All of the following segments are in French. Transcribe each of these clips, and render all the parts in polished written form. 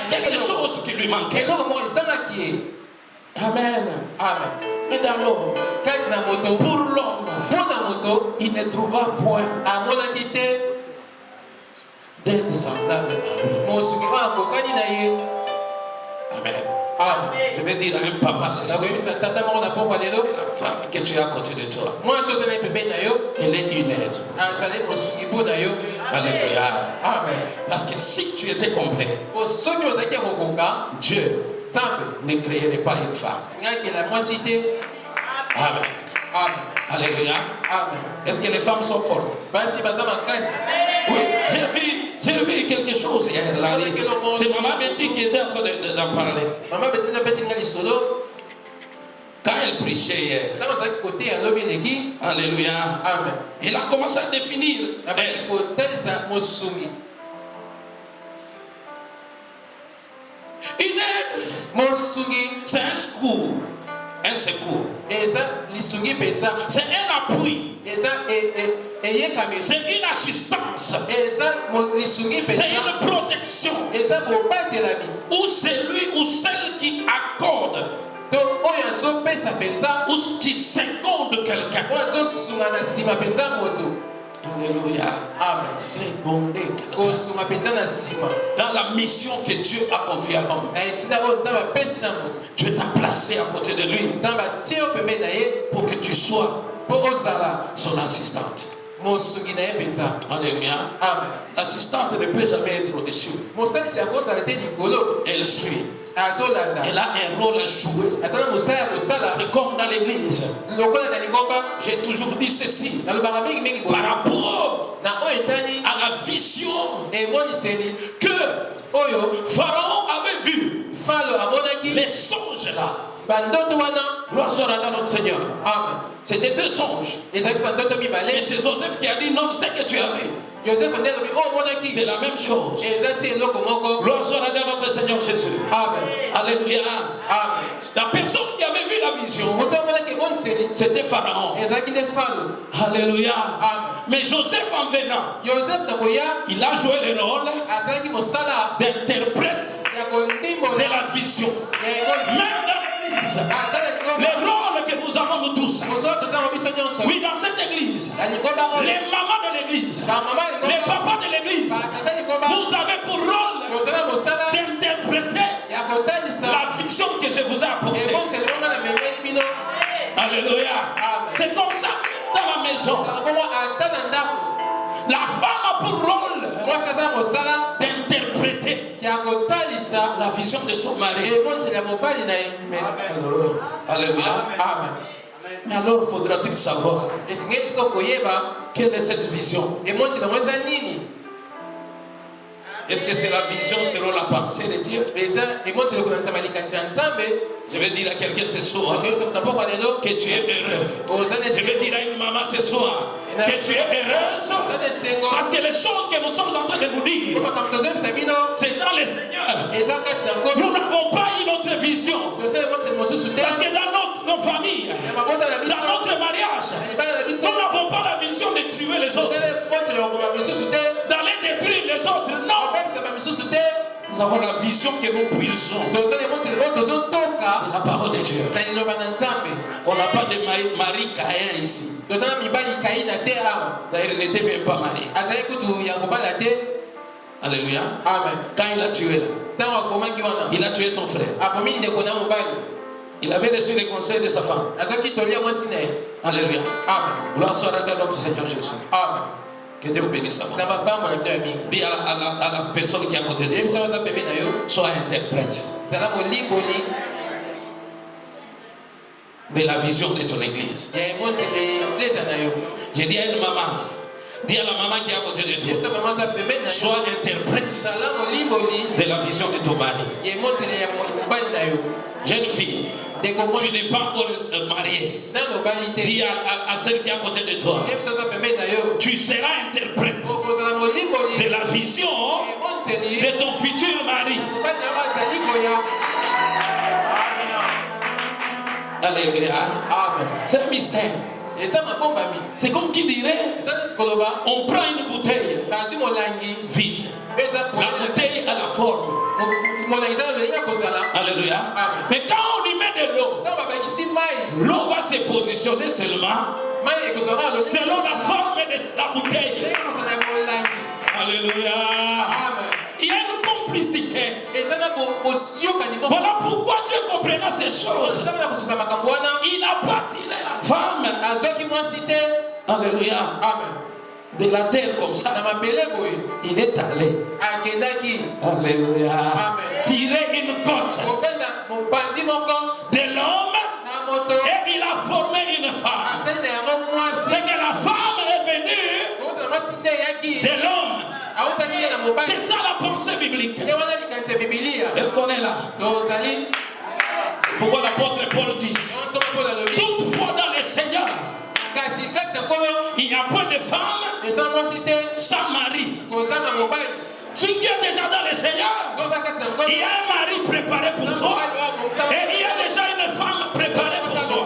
quelque chose qui lui manquait. Amen. Amen. Et dans l'homme, pour l'homme, il ne trouva point d'aide semblable à lui. Amen. Amen. Je vais dire à un papa, c'est ça. La femme que tu as à côté de toi, elle est une aide. Alléluia. Amen. Parce que si tu étais complet, Dieu ne créerait pas une femme. Amen. Amen. Alléluia. Amen. Est-ce que les femmes sont fortes? Oui, j'ai vu quelque chose hier. C'est Maman Betty qui était en train d'en parler. Quand elle prêchait hier, alléluia, Amen. elle a commencé à définir. Une aide, c'est un secours. Un secours. C'est un appui. C'est une assistance. C'est une protection. Ou c'est lui ou celle qui accorde. Ou qui seconde quelqu'un. Alléluia. Amen. Seconder quelqu'un. Dans la mission que Dieu a confiée à l'homme. Dieu t'a placé à côté de lui pour que tu sois son assistante. Alléluia. Amen. L'assistante ne peut jamais être au-dessus. Elle suit. Elle a un rôle à jouer. C'est comme dans l'église. J'ai toujours dit ceci. Par rapport à la vision que Pharaon avait vu. Les songes là. Gloire soit à notre Seigneur. Amen. C'était deux songes. Et c'est Joseph qui a dit non, c'est que tu as vu. C'est la même chose. Gloire soit à notre Seigneur Jésus. Amen. Alléluia. Amen. La personne qui avait vu la vision, c'était Pharaon. Alléluia. Amen. Mais Joseph en venant, il a joué le rôle d'interprète de la vision. Même dans l'église, les rôles que nous avons nous tous. Oui, dans cette église, les mamans de l'église, les papas de l'église, vous avez pour rôle d'interpréter la vision que je vous ai apportée. Alléluia. C'est comme ça dans la maison. La femme a pour rôle d'interpréter la vision de son mari. Alléluia. Amen. Mais alors faudra-t-il savoir quelle est cette vision? Est-ce que c'est la vision selon la pensée de Dieu? Je vais dire à quelqu'un ce soir que tu es heureux. Je vais dire à une maman ce soir que tu es heureuse. Parce que les choses que nous sommes en train de nous dire, c'est dans le Seigneur. Nous n'avons pas une autre vision. Parce que dans nos familles, dans notre mariage, nous n'avons pas la vision de tuer les autres, d'aller détruire les autres. Non. Nous avons la vision que nous puissions de la parole de Dieu. On n'a pas de mari Caïn ici. D'ailleurs, il n'était même pas marié. Alléluia. Amen. Quand il a tué, il a tué son frère. Il avait reçu les conseils de sa femme. Alléluia. Amen. Gloire soit à notre Seigneur Jésus. Amen. Que Dieu vous bénisse. Dis à la personne qui est à côté de toi, sois interprète de la vision de ton église. J'ai dit à une maman, dis à la maman qui est à côté de toi, sois interprète de la vision de ton mari. Jeune fille, tu n'es pas encore mariée. Dis à celle qui est à côté de toi, tu seras interprète de la vision de ton futur mari. Alléluia. C'est un mystère. C'est comme qui dirait, on prend une bouteille vide La bouteille a la forme. Alléluia. Mais quand on lui met de l'eau, l'eau va se positionner seulement selon la forme de la bouteille. Alléluia. Il y a une complicité. Voilà pourquoi Dieu comprenant ces choses. Il a bâti la femme. Alléluia. De la terre comme ça. Il est allé. Alléluia. Tirer une côte de l'homme et il a formé une femme. C'est que la femme est venue de l'homme. C'est ça la pensée biblique. Est-ce qu'on est là? C'est pourquoi l'apôtre Paul dit: toutefois dans le Seigneur, il n'y a point de femme sans mari. Tu viens déjà dans le Seigneur, il y a un mari préparé pour toi et il y a déjà une femme préparée pour toi.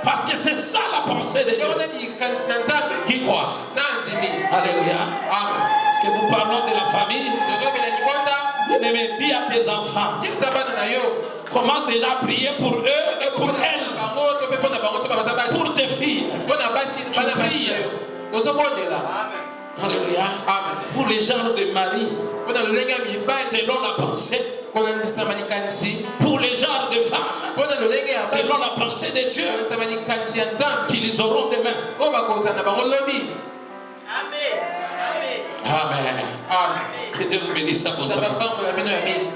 Parce que c'est ça la pensée de Dieu. Qui croit? Alléluia. Parce que nous parlons de la famille. Bien-aimé, dis à tes enfants, commence déjà à prier pour eux et pour elles. Pour tes filles. Tu pries. Alléluia. Pour les genres de mari, selon la pensée. Pour les genres de femmes, selon la pensée de Dieu, qu'ils auront demain. Amen. Que Dieu nous bénisse abondamment.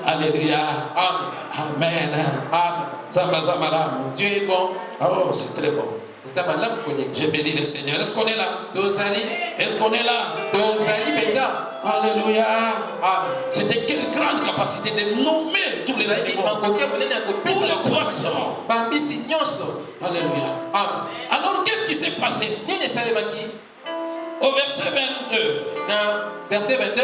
Alléluia. Amen. Dieu est bon. Oh, c'est très bon. J'ai béni le Seigneur. Est-ce qu'on est là? Est-ce qu'on est là? Alléluia. C'était quelle grande capacité de nommer tous les animaux, tous les poissons. Alléluia. Alors qu'est-ce qui s'est passé? Au verset 22. Verset 22.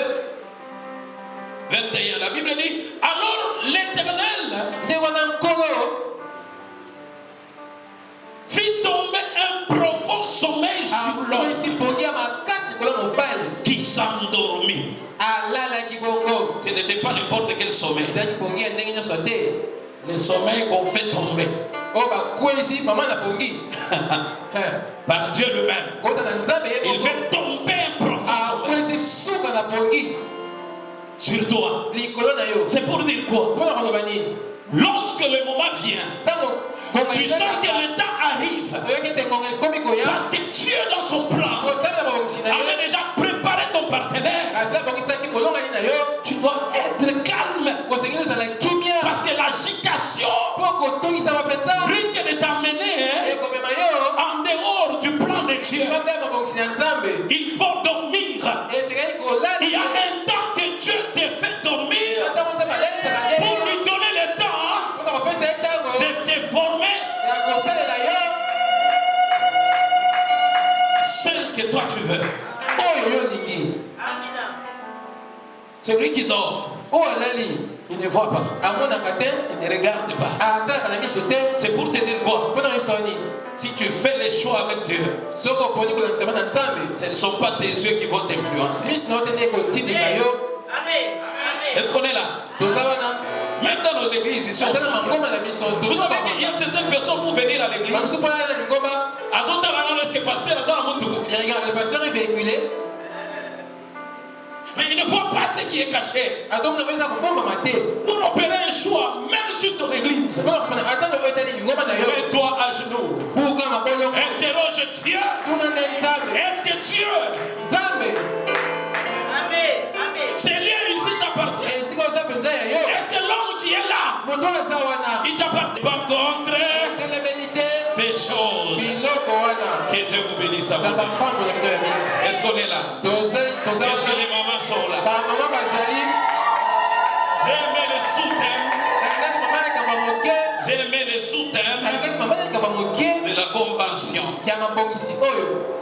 21, la Bible dit: alors l'Éternel fit tomber un profond sommeil sur l'homme qui s'endormit. Ce n'était pas n'importe quel sommeil. Le sommeil qu'on fait tomber par Dieu lui-même. Il fait tomber un profond sommeil sur toi. C'est pour dire quoi? Lorsque le moment vient, tu sens que le temps arrive, parce que Dieu dans son plan avait déjà préparé ton partenaire. Tu dois être calme, parce que l'agitation risque de t'amener en dehors du plan de Dieu. Il faut dormir. Il y a un temps que Dieu te fait dormir pour lui donner le temps de te former celle que toi tu veux. Celui qui dort, il ne voit pas, il ne regarde pas. C'est pour te dire quoi? Si tu fais les choix avec Dieu, ce ne sont pas tes yeux qui vont t'influencer. Est-ce qu'on est là? Même dans nos églises ici, vous savez qu'il y a certaines personnes pour venir à l'église. Le pasteur est véhiculé. Mais il ne voit pas ce qui est caché. Pour opérer un choix, même sur ton église, mets-toi à genoux. Interroge Dieu. Est-ce que Dieu, c'est lui ici t'appartient? Est-ce que l'homme qui est là, il t'appartient? Par contre, ces choses, que Dieu vous bénisse. Est-ce qu'on est là? Est-ce que les mamans sont là? J'ai aimé le sous-thème. J'ai aimé le sous-thème de la convention.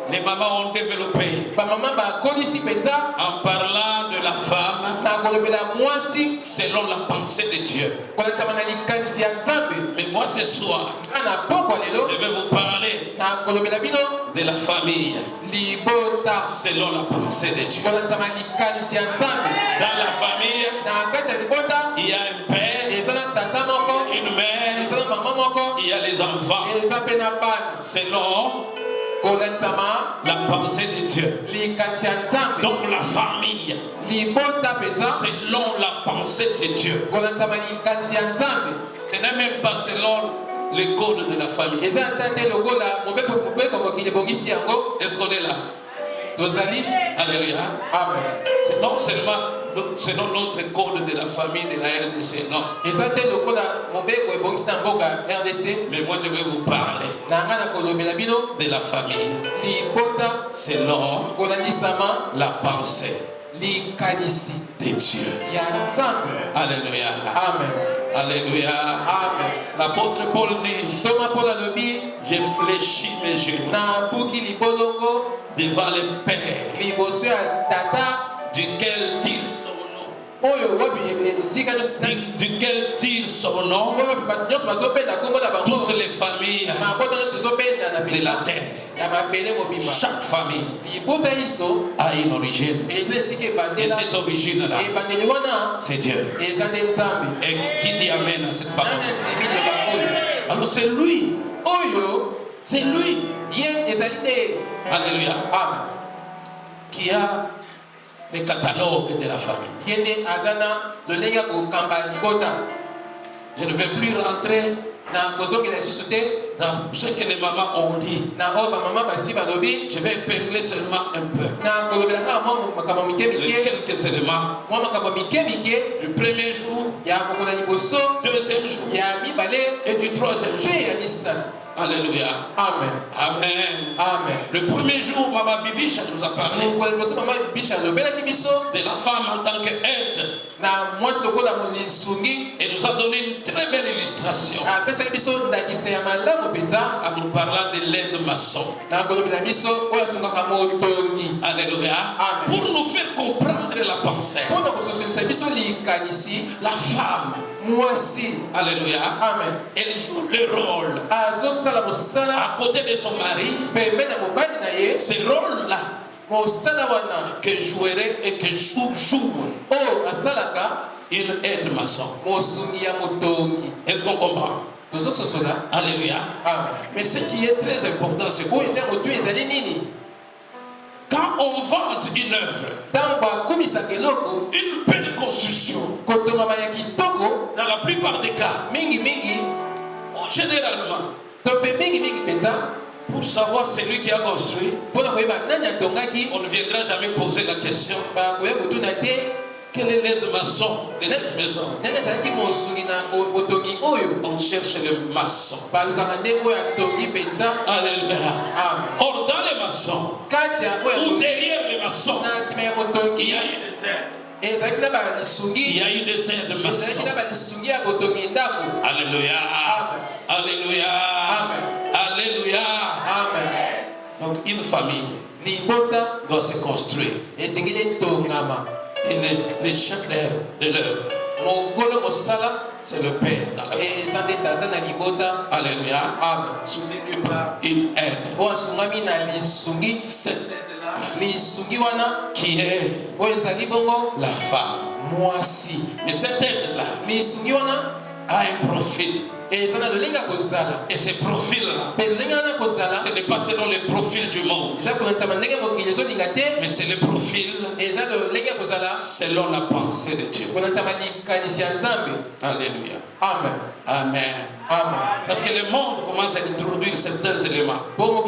Les mamans ont développé en parlant de la femme selon la pensée de Dieu. Mais moi ce soir, je vais vous parler de la famille selon la pensée de Dieu. Dans la famille, il y a un père, une mère, il y a les enfants selon la pensée de Dieu. Donc la famille selon la pensée de Dieu. Ce n'est même pas selon le code de la famille. Est-ce qu'on est là? Alléluia. Amen. C'est non seulement selon notre code de la famille de la RDC, non. Mais moi je vais vous parler de la famille selon la pensée de Dieu. Alléluia. Amen. Alléluia. Amen. L'apôtre Paul dit, j'ai fléchi mes genoux devant le Père, duquel tire son nom toutes les familles de la terre. Chaque famille a une origine. Et cette origine-là, c'est Dieu. Qui dit Amen à cette parole? Alors c'est lui. C'est lui. Alléluia. Qui a le catalogue de la famille. Je ne vais plus rentrer dans ce que les mamans ont dit. Je vais épingler seulement un peu les quelques éléments du premier jour, deuxième jour et du troisième jour. Alléluia. Amen. Amen. Amen. Le premier jour, Maman Bibicha nous a parlé de la femme en tant qu'être. Et nous a donné une très belle illustration en nous parlant de l'aide maçon. Alléluia. Amen. Pour nous faire comprendre la pensée. La femme, alléluia, amen, elle joue le rôle à côté de son mari. Ce rôle-là que jouerait et que joue il aide maçon. Est-ce qu'on comprend? Alléluia. Mais ce qui est très important, c'est quoi? Quand on vend une œuvre, une belle construction, dans la plupart des cas, généralement, pour savoir celui qui a construit, on ne viendra jamais poser la question quel est l'aide maçon de cette maison. On cherche le maçon. Alléluia. Or dans les maçons, ou derrière les maçons, il y a une désert. Il y a une désert de maçons. Alléluia. Alléluia. Alléluia. Donc une famille doit se construire. Et le chef de l'œuvre, c'est le Père dans la famille. Alléluia. Soutenu par une aide. Cette aide-là qui est la femme. Mais cette aide-là a un profil. Et ce profil-là, ce n'est pas selon le profil du monde, mais c'est le profil selon la pensée de Dieu. Alléluia. Amen. Amen. Parce que le monde commence à introduire certains éléments pour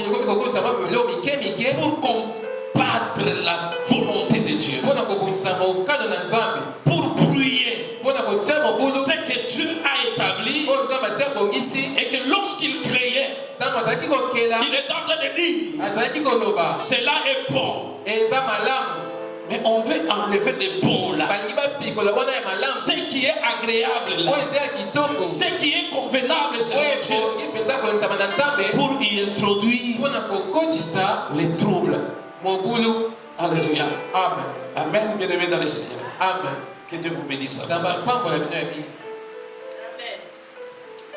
combattre la volonté de Dieu, pour brouiller ce que Dieu a établi, et que lorsqu'il créait, il est en train de dire cela est bon. Mais on veut enlever des bons là. Ce qui est agréable là, ce qui est convenable, c'est Dieu, pour y introduire les troubles. Alléluia. Amen. Amen, bien-aimé dans le Seigneur. Amen. Que Dieu vous bénisse. Amen.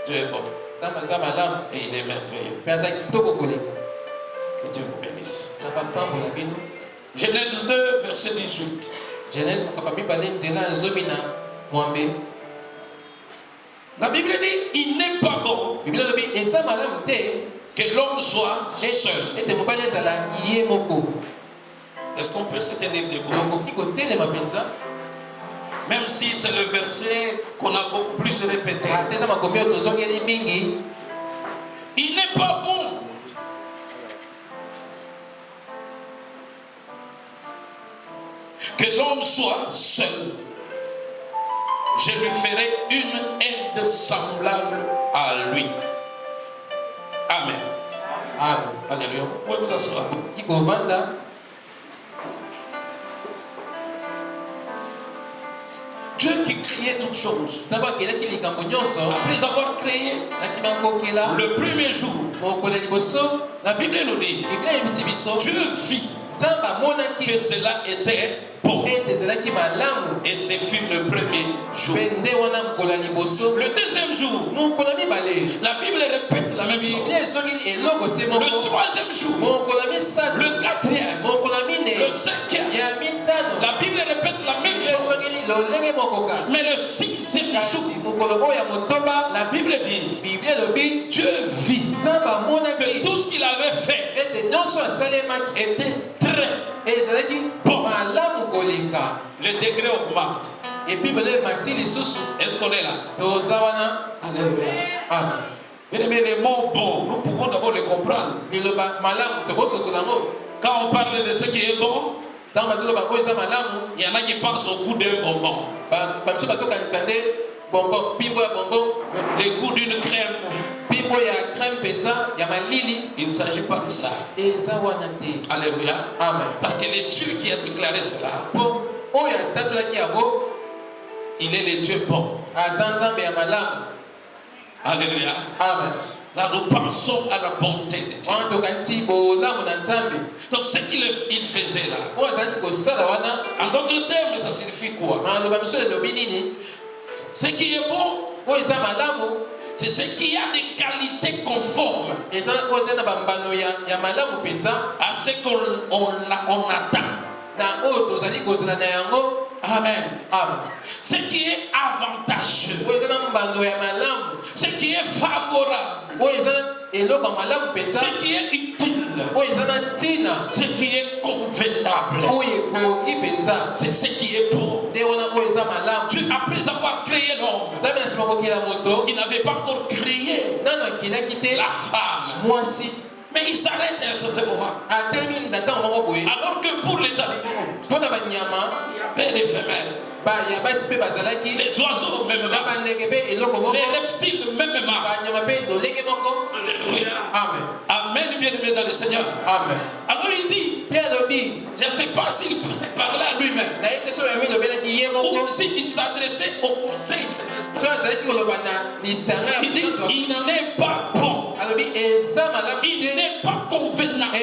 Dieu est bon. Et il est merveilleux. Que Dieu vous bénisse. Genèse 2, verset 18. Genèse La Bible dit, il n'est pas bon que l'homme soit seul. Est-ce qu'on peut se tenir debout? Même si c'est le verset qu'on a beaucoup plus répété. Il n'est pas bon que l'homme soit seul. Je lui ferai une aide semblable à lui. Amen. Amen. Alléluia. Vous pouvez vous asseoir. Dieu qui créait toutes choses, après avoir créé le premier jour, la Bible nous dit, Dieu vit que cela était bon. Et ce fut le premier jour. Le deuxième jour, la Bible répète la même chose. Le troisième jour, le quatrième, le cinquième, la Bible répète la même chose. Mais le sixième jour, la Bible dit, Dieu vit que tout ce qu'il avait fait était très bon. Le degré augmente. Est-ce qu'on est là? Alléluia. Mais les mots bons, nous pouvons d'abord les comprendre. Quand on parle de ce qui est bon, il y en a qui pensent au goût d'un bonbon, le goût d'une crème. Il ne s'agit pas de ça. Alléluia. Amen. Parce que le Dieu qui a déclaré cela, il est le Dieu bon. Alléluia. Amen. Là, nous pensons à la bonté de Dieu. Donc, ce qu'il faisait là, en d'autres termes, ça signifie quoi? Ce qui est bon, c'est ce qui a des qualités conformes à ce qu'on attend. Amen. Ce qui est avantageux, ce qui est favorable, ce qui est utile, ce qui est convenable, c'est ce qui est bon. Dieu, après avoir créé l'homme, il n'avait pas encore créé la femme. Mais il s'arrête à un certain moment. Alors que pour les animaux, il y avait des femelles. Les oiseaux même là. Les reptiles même là. Alléluia. Amen. Amen, bien-aimé dans le Seigneur. Amen. Alors il dit, je ne sais pas s'il parlait à lui-même ou s'il s'adressait au conseil céleste. Il dit, il n'est pas bon. Il n'est pas convenable.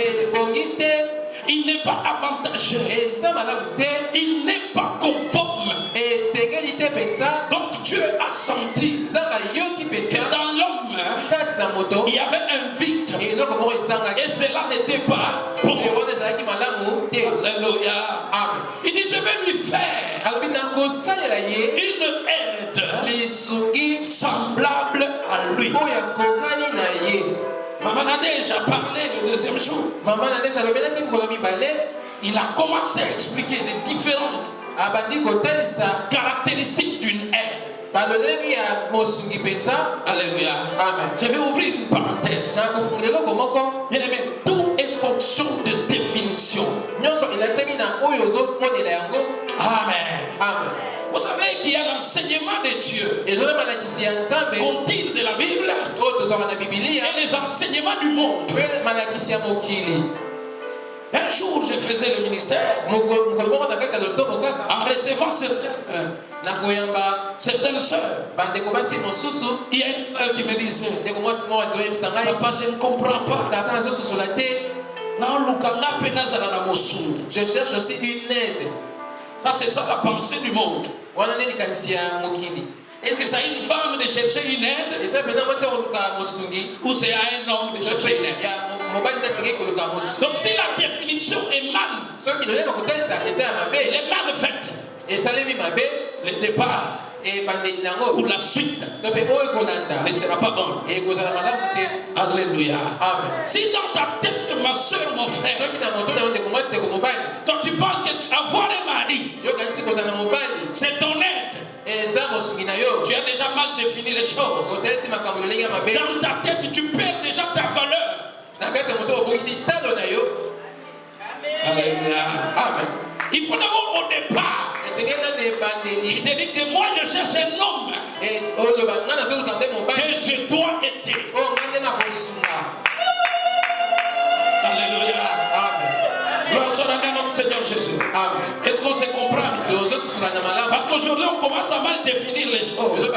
Il n'est pas avantageux. Il n'est pas conforme. Donc Dieu a senti que dans l'homme il y avait un vide et cela n'était pas bon. Alléluia. Il dit, je vais lui faire une aide semblable à lui. Maman a déjà parlé le deuxième jour. Il a commencé à expliquer les différentes caractéristiques d'une aide. Alléluia. Amen. Je vais ouvrir une parenthèse. Bien aimé, tout est fonction de définition. Amen. Vous savez qu'il y a l'enseignement de Dieu, qu'on tire de la Bible, et les enseignements du monde. Un jour, je faisais le ministère en recevant certaines sœurs. Il y a une sœur qui me disait, papa, je ne comprends pas. Je cherche aussi une aide. Ça, c'est ça la pensée du monde. Est-ce que c'est à une femme de chercher une aide ou c'est à un homme de chercher une aide? Donc si la définition est mal, elle est mal faite, le départ ou la suite ne sera pas bonne. Alléluia. Si dans ta tête, ma soeur, mon frère, toi tu penses que avoir un mari, c'est ton aide, tu as déjà mal défini les choses. Dans ta tête, tu perds déjà ta valeur. Alléluia. Il faut d'abord au départ, tu te dis que moi je cherche un homme que je dois aider. Alléluia. Gloire soit à notre Seigneur Jésus. Est-ce qu'on se comprend? Parce qu'aujourd'hui on commence à mal définir les choses.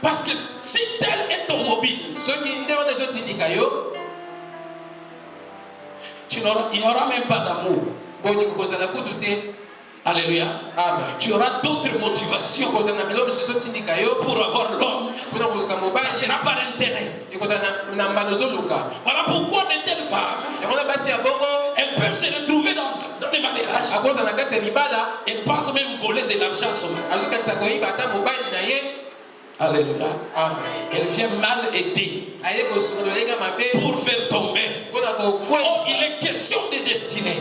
Parce que si tel est ton mobile, il n'y aura même pas d'amour. Alléluia. Tu auras d'autres motivations pour avoir l'homme. Ça ne sera pas d'intérêt. Voilà pourquoi de telles femmes, elles peuvent se retrouver dans des mariages. Elles pensent même voler de l'argent à son mari. Alléluia. Elle vient mal aider pour faire tomber. Oh, il est question de destinée.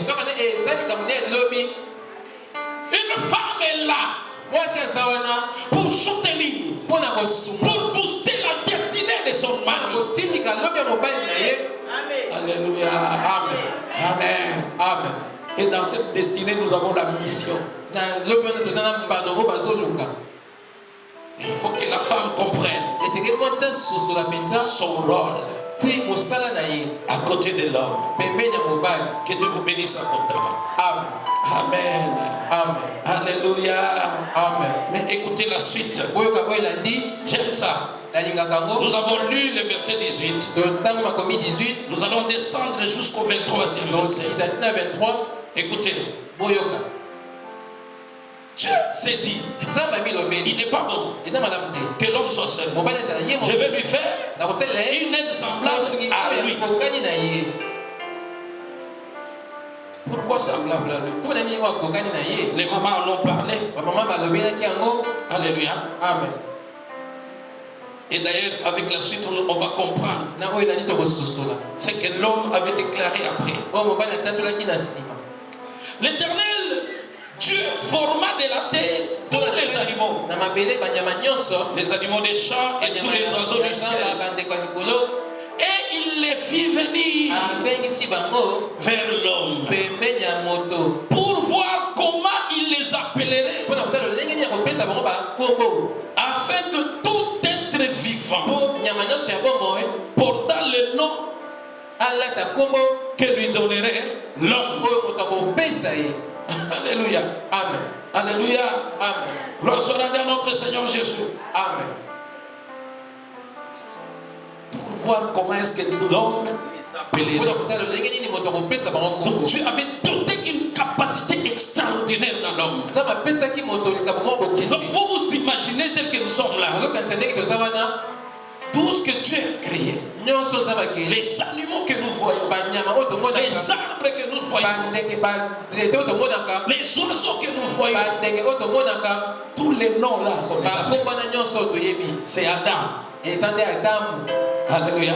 Une femme est là pour soutenir, pour booster la destinée de son mari. Alléluia. Amen. Et dans cette destinée, nous avons la mission. Il faut que la femme comprenne son rôle à côté de l'homme. Que Dieu vous bénisse abondamment. Amen. Alléluia. Mais écoutez la suite. J'aime ça. Nous avons lu le verset 18. Nous allons descendre jusqu'au 23e verset. Écoutez. Dieu s'est dit, il n'est pas bon que l'homme soit seul. Je vais lui faire une aide semblable à lui. Pourquoi semblable à lui? Les mamans en ont parlé. Alléluia. Et d'ailleurs, avec la suite, on va comprendre ce que l'homme avait déclaré après. L'Éternel, Dieu forma de la terre tous les animaux, les animaux des champs et tous les oiseaux du ciel. Et il les fit venir vers l'homme pour voir comment il les appellerait, afin que tout être vivant portant le nom que lui donnerait l'homme. Alléluia. Alléluia. Gloire soit à notre Seigneur Jésus. Pour voir comment est-ce que l'homme appellerait. Donc Dieu avait doté une capacité extraordinaire dans l'homme. Donc vous vous imaginez tel que nous sommes là. Tout ce que Dieu a créé, les animaux que nous voyons, les arbres que nous voyons, les oiseaux que nous voyons, tous les noms là, c'est Adam. Alléluia.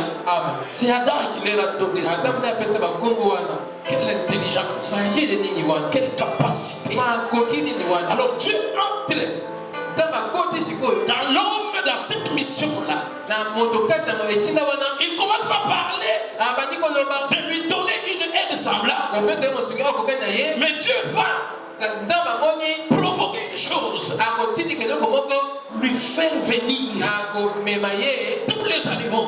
C'est Adam qui leur a donné ça. Quelle intelligence, quelle capacité. Alors Dieu entre dans l'homme, dans cette mission-là. Il commence par parler de lui donner une aide semblable. Mais Dieu va provoquer une chose, lui faire venir tous les animaux,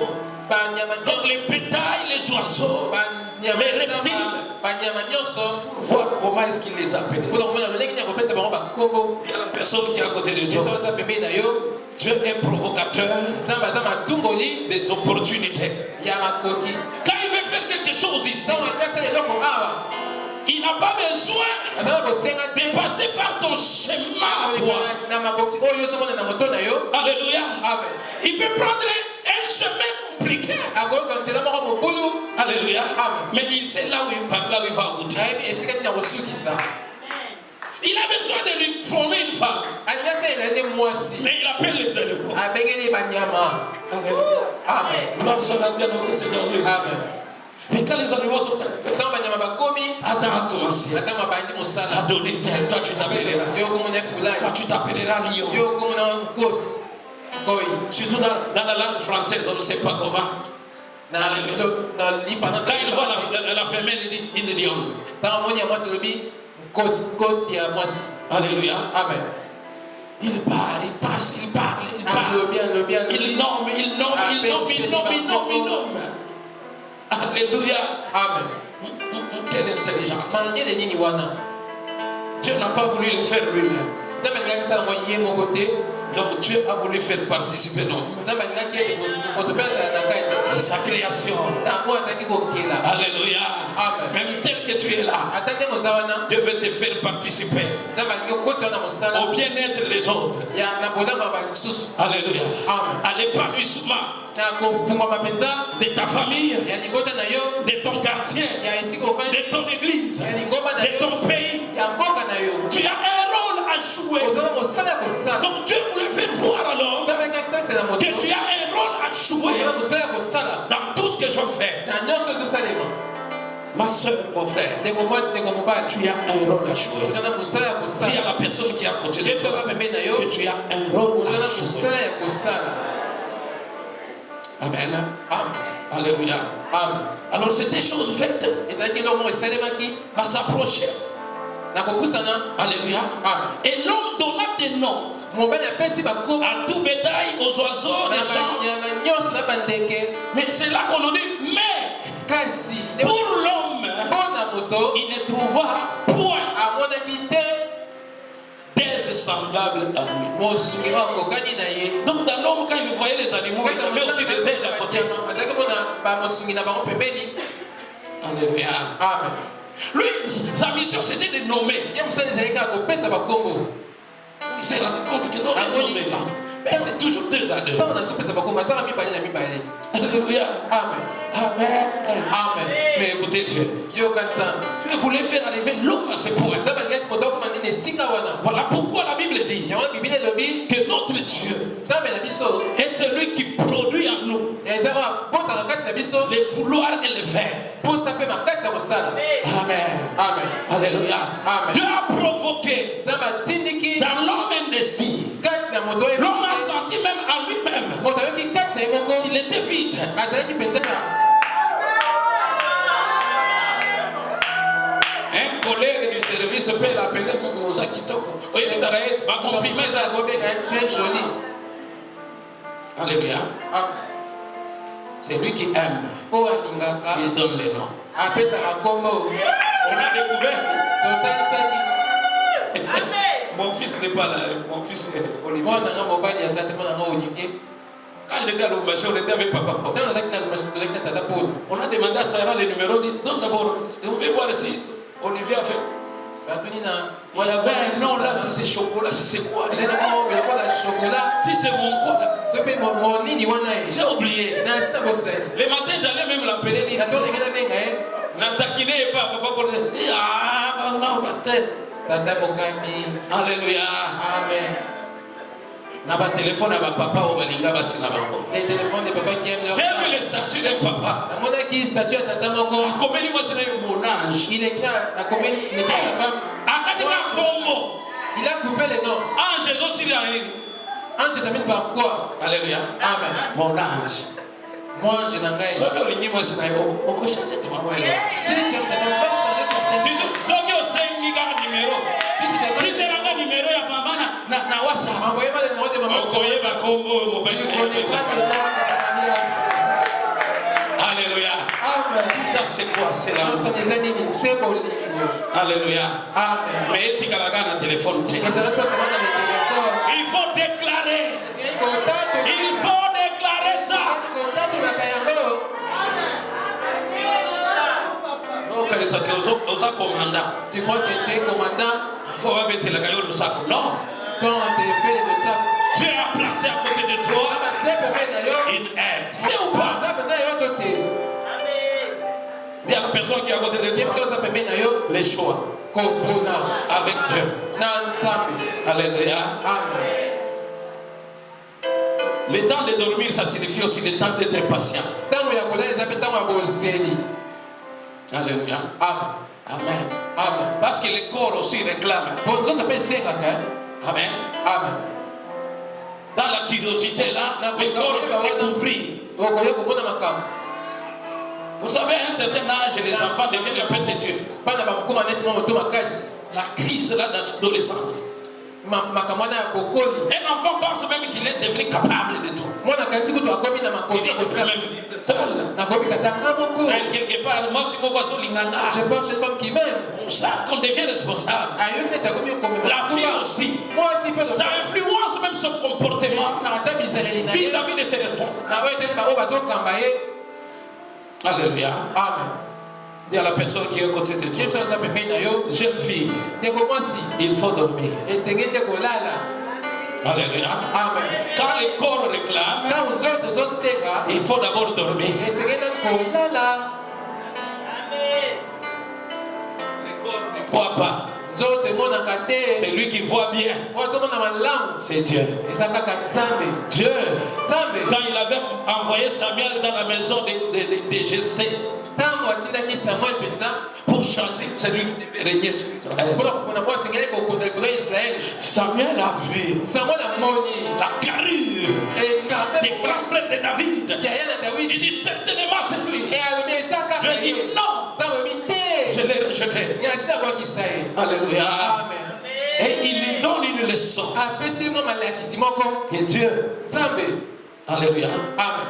donc les bétails, les oiseaux, les reptiles, pour voir comment est-ce qu'il les appelle. Il y a la personne qui est à côté de Dieu. Dieu est provocateur des opportunités. Quand il veut faire quelque chose ici, Il n'a pas besoin de passer par ton chemin à toi. Alléluia. Il peut prendre un chemin compliqué. Alléluia. Mais il sait là où il part, là où il va aboutir. Il a besoin de lui former une femme. Mais il appelle les éléments. Amen. Gloire soit à notre Seigneur Jésus. Amen. Mais quand les animaux sont arrivés, Adam a commencé à donner tel. Toi tu t'appelleras. Toi tu t'appelleras lion. Surtout dans la langue française, on ne sait pas comment. Quand il voit la femelle, il dit lion. Alléluia. Amen. Il parle, il passe, il parle, il parle. Il nomme. Alléluia. Amen. Quelle intelligence. Dieu n'a pas voulu le faire lui-même. Donc Dieu a voulu faire participer l'homme à sa création. Alléluia. Amen. Même tel que tu es là, Dieu veut te faire participer au bien-être des autres. Alléluia. À l'épanouissement de ta famille, de ton quartier, de ton église, de ton pays. Tu as un rôle à jouer. Donc Dieu voulait faire voir alors que tu as un rôle à jouer dans tout ce que je fais. Ma soeur, mon frère, tu as un rôle à jouer. Dis à la personne qui a côté de toi que tu as un rôle à jouer. Amen. Alléluia. Alors c'est des choses faites à s'approcher. Alléluia. Et l'homme donna des noms à tout bétail, aux oiseaux, des champs. Mais c'est là qu'on nous dit, mais pour l'homme, il ne trouva point d'aide semblable à lui. Donc dans l'homme, quand il voyait les animaux, il avait aussi des aides à côté. Alléluia. Amen. Lui, sa mission c'était de nommer. Il s'est rendu compte que non, j'ai nommé. Mais c'est toujours deux à deux. Alléluia. Amen. Amen. Amen. Mais écoutez Dieu. Dieu voulait faire arriver l'homme à ce point. Voilà pourquoi la Bible dit que notre Dieu est celui qui produit en nous les vouloirs et les faire. Amen. Amen. Alléluia. Amen. Dieu a provoqué dans l'homme un désir. L'homme a senti même en lui-même qu'il était vide. Un collègue du service peut l'appeler Moza Kitoko. Oui, ça va être ma compliment. Tu es joli. Alléluia. C'est lui qui aime. Il donne les noms. On a découvert. Mon fils n'est pas là. Mon fils est Olivier. Quand j'étais à l'Oumbaché, on était avec papa. On a demandé à Sarah les numéros. Donc d'abord, vous pouvez voir ici. Olivier a fait. Il y avait un nom là, si c'est chocolat, si c'est quoi? Si c'est mon quoi là. J'ai oublié. Les matins, j'allais même l'appeler. N'attaquez pas, papa. Ah, non, pasteur. Alléluia. Amen. Naba téléphone à ma papa ou balinga basina bango. Les téléphones des papas qui aiment leur. J'aime les statues de papa. La mona qui statue à tata moko. Comment moi c'est mon ange. Il écrit à comment il écrit sa femme. Akatika Congo. Il a coupé les noms. Ange Jésus sur la ligne. Ange termine par quoi? Alléluia. Amen. Mon ange. Mon ange dans gaï. Soki olingi moi c'est na yo. Oko changer tu m'envoies là. Si tu me fais changer certaines choses. Soki osengi ka numéro. Tu te demandes numéro ya maman na WhatsApp. Envoyez-moi le numéro de maman. Envoyez ma Congo mobile. Alléluia. Amen. Ça c'est quoi? C'est la. Non, ce sont des ennemis. C'est bon. Alléluia. Amen. Mais tu as la gagne à téléphone. Mais ça reste pas seulement dans les téléphones. Il faut déclarer. Il faut déclarer ça. Non, quand ça que aux commandants. Tu crois que tu es commandant? Faut pas mettre la caillou le sac. Non. Quand on te fait le sac. Dieu a placé à côté de toi une aide. Bien ou pas? Il y a la personne qui est à côté de toi. Les choix. Avec Dieu. Alléluia. Le temps de dormir, ça signifie aussi le temps d'être patient. Alléluia. Amen. Amen. Parce que le corps aussi réclame. Amen. Amen. Dans la curiosité là, le corps veut découvrir. Vous savez, à un certain âge, les enfants deviennent un peu têtus. La crise là d'adolescence. Un enfant pense même qu'il est devenu capable de tout. Il est même seul. Quelque part, moi, si mon voisin l'ingana, je pense une femme qui m'aime. Ça qu'on devient responsable. La fille aussi. Ça influence même son comportement vis-à-vis de ses responsables. Alléluia. Amen. Dis à la personne qui est à côté de toi, jeune fille, il faut dormir. Alléluia. Amen. Quand le corps réclame, il faut d'abord dormir. Le corps ne voit pas. C'est lui qui voit bien. C'est Dieu. Dieu, quand il avait envoyé Samuel dans la maison de Jessé pour changer celui qui devait régner sur Israël, Samuel a vu la carrure des grands frères de David. Il dit certainement c'est lui. Je dis non. Je l'ai rejeté. Alléluia. Amen. Et il lui donne une leçon. Que Dieu. Alléluia. Amen.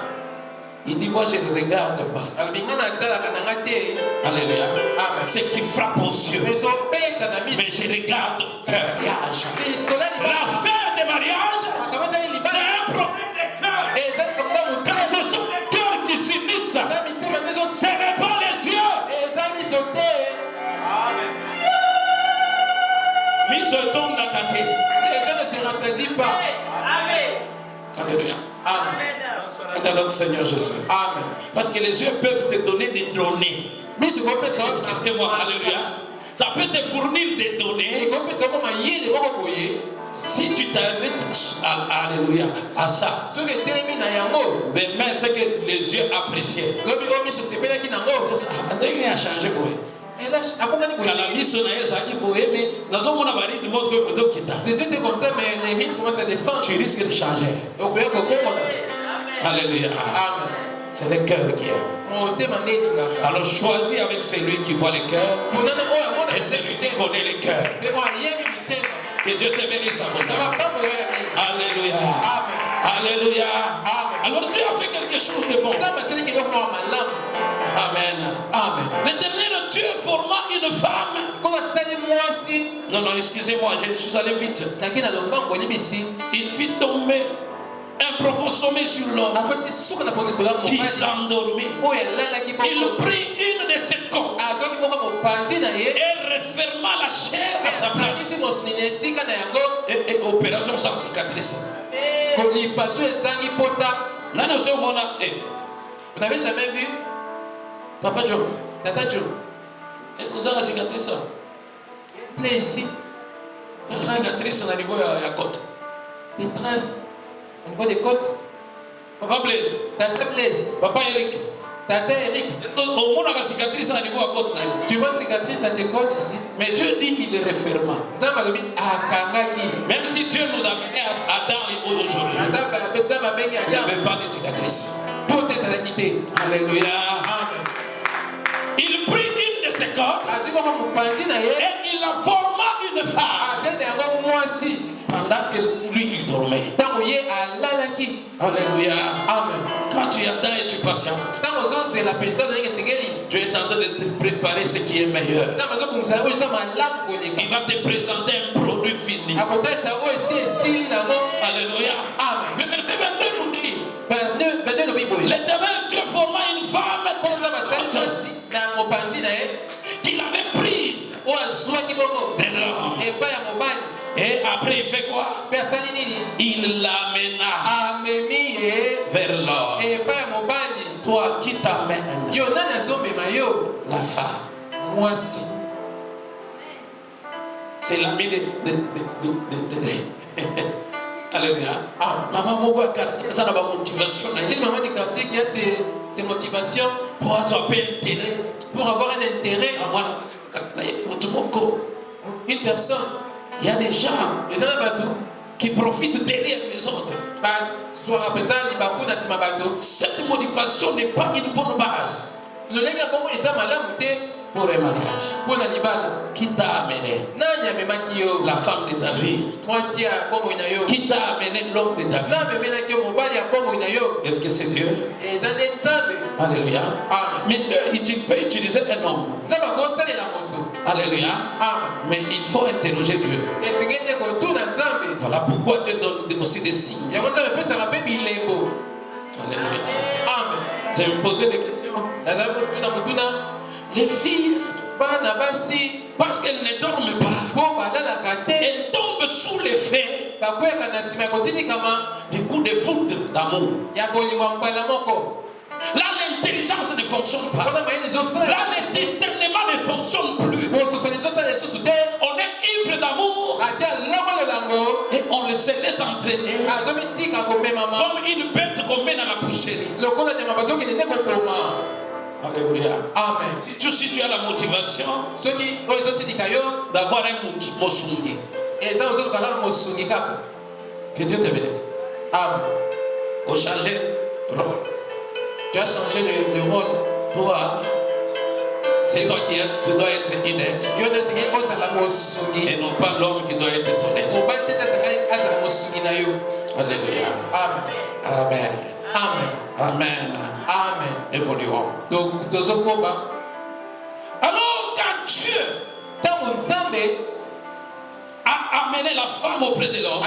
Il dit moi je ne regarde pas. Alléluia. Amen. Ce qui frappe aux yeux. Mais je regarde au cœur. L'affaire des mariages, c'est un problème de cœur. Quand ce sont les cœurs qui s'unissent, ce n'est pas les yeux. Les gens ne se rassasient pas. Alléluia. Amen. Dans notre Seigneur Jésus. Amen. Parce que les yeux peuvent te donner des données. Excusez-moi, alléluia. Ça peut te fournir des données. Si tu t'arrêtes, alléluia, à ça, demain c'est que les yeux appréciaient. Il a changé pour eux. C'est comme ça, mais les rythmes commencent à descendre. Tu risques de changer. Alléluia. C'est le cœur qui est. Alors choisis avec celui qui voit le cœur et celui qui connaît le cœur. Que Dieu te bénisse abondamment. Alléluia. Alléluia. Alors Dieu a fait quelque chose de bon. Amen. Amen. L'éternel Dieu forma une femme. Non, excusez-moi, je suis allé vite. Il fit tomber un profond sommeil sur l'homme qui s'endormit. Il prit une de ses côtes et referma la chair à sa place. Et opération sans cicatrice. Vous n'avez jamais vu Papa Joe? Tata Joe? Est-ce que vous avez la cicatrice? Plaît ici. La cicatrice au niveau de la côte. Des traces au niveau des côtes. Papa Blaise. Tata Blaise. Papa Eric. Tata Eric. Est-ce qu'on a la cicatrice au niveau de la côte? Tu vois une cicatrice à tes côtes ici? Mais Dieu dit il est referma. Même si Dieu nous a amené à Adam et aujourd'hui, il n'y avait pas de cicatrice. Alléluia. Amen. Il prit une de ses côtes et il a forma une femme pendant que lui il dormait. Alléluia. Amen. Quand tu attends et tu patientes, Dieu est en train de te préparer ce qui est meilleur. Il va te présenter un produit fini. Alléluia. Amen. Le verset 22 nous dit, l'Éternel Dieu forma une femme qui de l'homme. Et après, il fait quoi? Il l'amena vers l'homme. Toi, qui t'amène? La femme. C'est l'ami de Alléluia. Maman, ça n'a pas motivation. Une maman du quartier qui a ses motivations pour avoir un intérêt. Une personne. Il y a des gens qui profitent derrière les autres. Cette motivation n'est pas une bonne base pour un mariage. Qui t'a amené la femme de ta vie? Qui t'a amené l'homme de ta vie? Est-ce que c'est Dieu? Alléluia. Mais tu peux utiliser un homme. Alléluia. Mais il faut interroger Dieu. Voilà pourquoi Dieu donne aussi des signes. Alléluia. Je vais me poser des questions. Les filles, parce qu'elles ne dorment pas, elles tombent sous l'effet des coups de foudre d'amour. Là, l'intelligence ne fonctionne pas. Là, le discernement ne fonctionne plus. On est ivre d'amour et on se laisse entraîner comme une bête qu'on mène à la boucherie. Alléluia. Amen. Si tu as la motivation d'avoir un mosungi, que Dieu te bénisse. Amen. Au changer rôle. Tu as changé le rôle. Toi, c'est toi qui dois être honnête. Et non pas l'homme qui doit être honnête. Alléluia. Amen. Amen. Amen. Amen. Amen. Évoluons. Donc, alors, quand Dieu a amené la femme auprès de l'homme,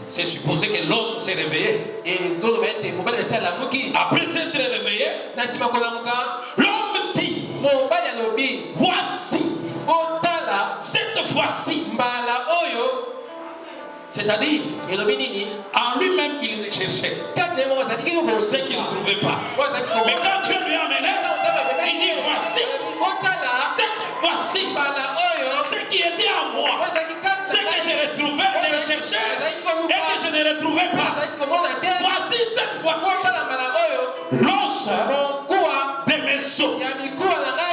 c'est supposé que l'homme s'est réveillé. Après s'être réveillé, l'homme dit: voici, cette fois-ci. C'est-à-dire, en lui-même, il cherchait ce qu'il ne trouvait pas. Mais quand Dieu lui a amené, il dit: voici, cette fois-ci, ce qui était à moi, ce que je retrouvais, je le cherchais et que je ne retrouvais pas. Voici cette fois, l'os de mes os.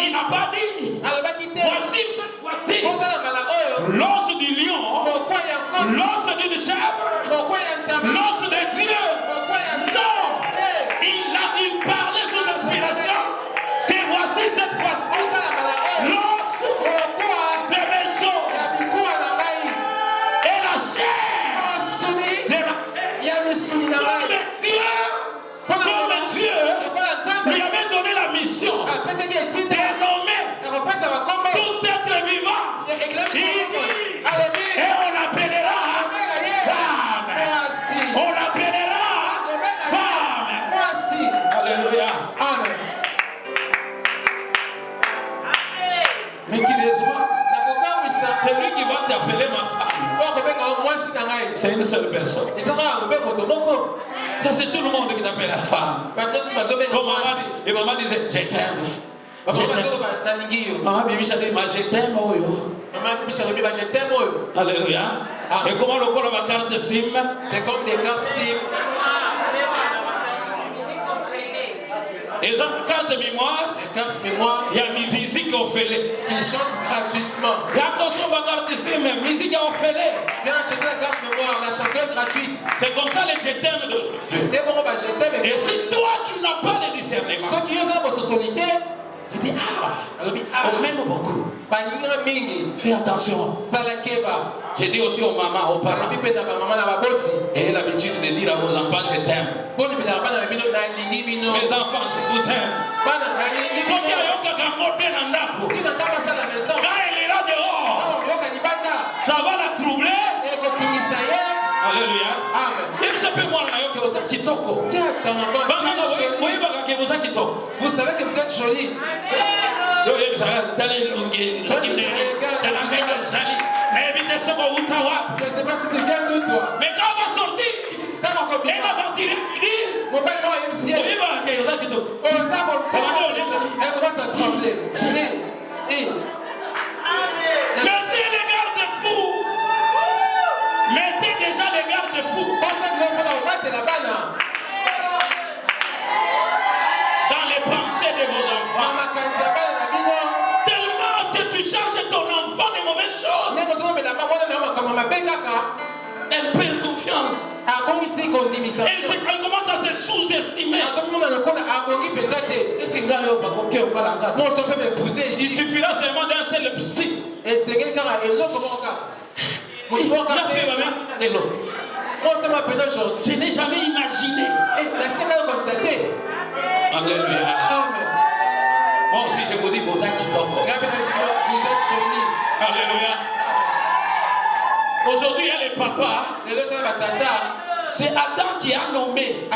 Il n'a pas dit: voici cette fois-ci, l'os du lion, l'os d'une chèvre, l'os de Dieu. Non, il parlait sous inspiration que voici cette fois-ci, l'os de mes os et la chair de ma comme Dieu lui avait donné la mission de nommer tout être vivant. Il dit, et on l'appellera femme. On l'appellera femme. Alléluia. Amen. Mais curieusement, c'est lui qui va t'appeler ma femme. C'est une seule personne. Ça, c'est tout le monde qui t'appelle la femme. Comme maman, et maman disait: je t'aime. Maman Bibicha dit: je t'aime. Alléluia. Et comment le corps va carte SIM? C'est comme des cartes SIM. Et ça, carte mémoire, il y a une musique au fêlé. Qui chante gratuitement. Il y a encore sur ma carte SIM, musique au fêlé. Viens acheter la carte mémoire, la chanson gratuite. C'est comme ça les je t'aime de Dieu. Et si toi tu n'as pas de discernement, ceux qui ont la solité, je dis: on m'aime beaucoup. Fais attention. J'ai dit aussi aux mamans, aux parents, ayez l'habitude de dire à vos enfants: je t'aime. Mes enfants, je vous aime. Quand elle ira dehors, ça va la troubler. Alléluia. Il se peut voir que vous êtes kitoko. Vous savez que vous êtes joli. sais pas si tu viens d'où toi. Mais quand on va sortir, elle va tirer. Elle commence à trembler. Mettez les garde-fous. Mettez déjà les garde-fous. Dans les pensées de vos enfants. Tellement que tu charges ton enfant de mauvaises choses. Elle perd confiance. Elle commence à se sous-estimer. Est-ce qu'on peut m'épouser Il ici? suffira seulement d'un seul psy. Et c'est quelqu'un qui est là comment Je n'ai jamais imaginé. Alléluia. Moi aussi, je vous dis, vous êtes qui t'encore. Vous êtes jolis. Alléluia. Aujourd'hui, il y a les papas. C'est Adam qui a nommé.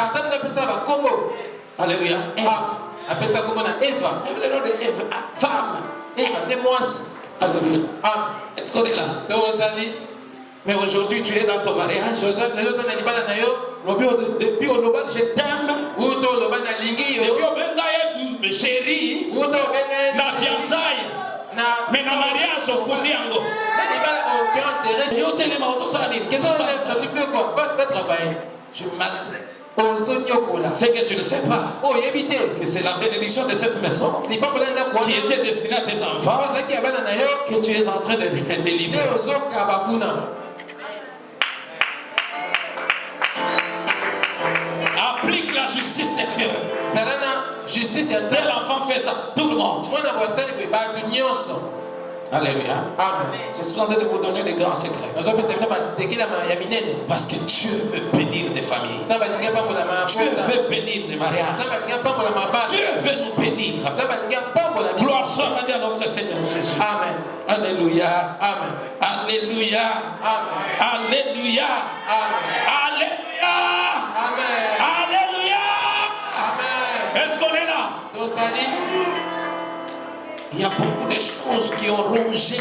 Alléluia. Appelle ça comment on Eva. Le nom de Ève, femme. Eva, dis-moi. Alléluia. Est-ce qu'on est là? Mais aujourd'hui, tu es dans ton mariage. Depuis au Nobel, je t'aime. Depuis au Bendaïe, chérie. La fiançaille. Mais dans le mariage, au Kondiango. Tu fais quoi? Va travailler. Tu maltraites. C'est que tu ne sais pas que c'est la bénédiction de cette maison qui était destinée à tes enfants que tu es en train de délivrer. Applique la justice de Dieu. Tel enfant fait ça, tout le monde. Alléluia. Je suis en train de vous donner des grands secrets. Parce que Dieu veut bénir des familles. Dieu veut bénir des mariages. Dieu veut nous bénir. Gloire soit rendue à notre Seigneur Jésus. Amen. Alléluia. Amen. Alléluia. Amen. Alléluia. Alléluia. Amen. Alléluia. Amen. Est-ce qu'on est là? Il y a beaucoup de choses qui ont rongé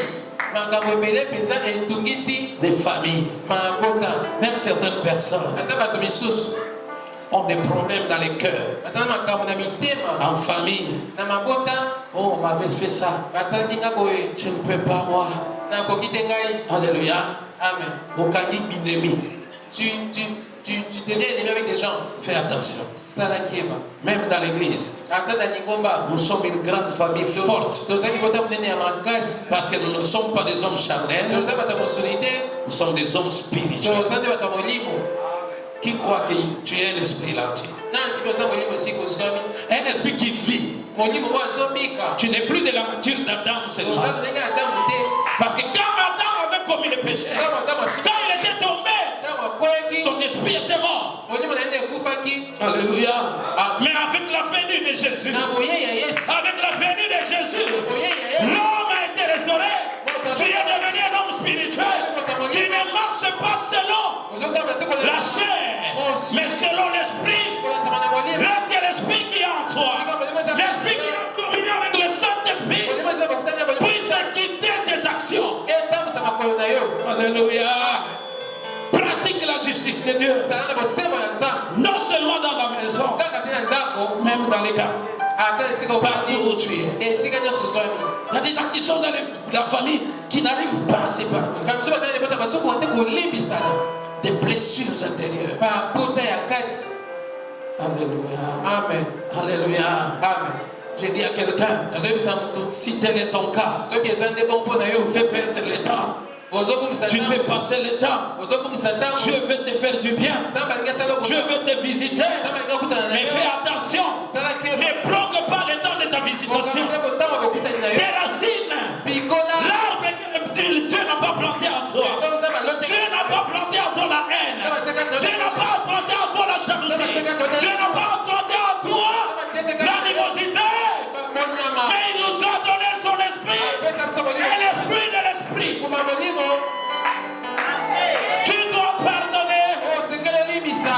des familles. Même certaines personnes ont des problèmes dans les cœurs. En famille. Oh, on m'avait fait ça. Je ne peux pas, moi. Alléluia. Amen. Tu deviens ennemi avec des gens. Fais attention. Salakeba. Même dans l'église, nous sommes une grande famille forte. Parce que nous ne sommes pas des hommes charnels. Nous sommes des hommes spirituels. Qui croit que tu es un esprit là? Un esprit qui vit. Tu n'es plus de la nature d'Adam seulement. Parce que quand Adam avait commis le péché, quand il était tombé, son esprit était mort. Alléluia. Mais avec la venue de Jésus, l'homme a été restauré. Tu es devenu un homme spirituel. Tu ne marches pas selon la chair, mais selon l'esprit. Lorsque l'esprit qui est en toi, l'esprit qui est en communion avec le Saint-Esprit, puisse quitter tes actions. Alléluia. Pratique la justice de Dieu. Non seulement dans la maison, même dans les quartiers. Partout où tu es. Il y a des gens qui sont dans la famille qui n'arrivent pas à séparer. Des blessures intérieures. Alléluia. Amen. Alléluia. Amen. J'ai dit à quelqu'un, si tel est ton cas, tu fais perdre le temps. Tu fais passer le temps. Dieu veut te faire du bien. Dieu veut te visiter. Mais fais attention. Ne bloque pas le temps de ta visitation. Tes racines. L'arbre que Dieu n'a pas planté en toi. Dieu n'a pas planté en toi la haine. Dieu n'a pas planté en toi la jalousie. Dieu n'a pas planté en toi l'animosité. Mais il nous a donné son esprit. Et les fruits de l'esprit. Tu dois pardonner.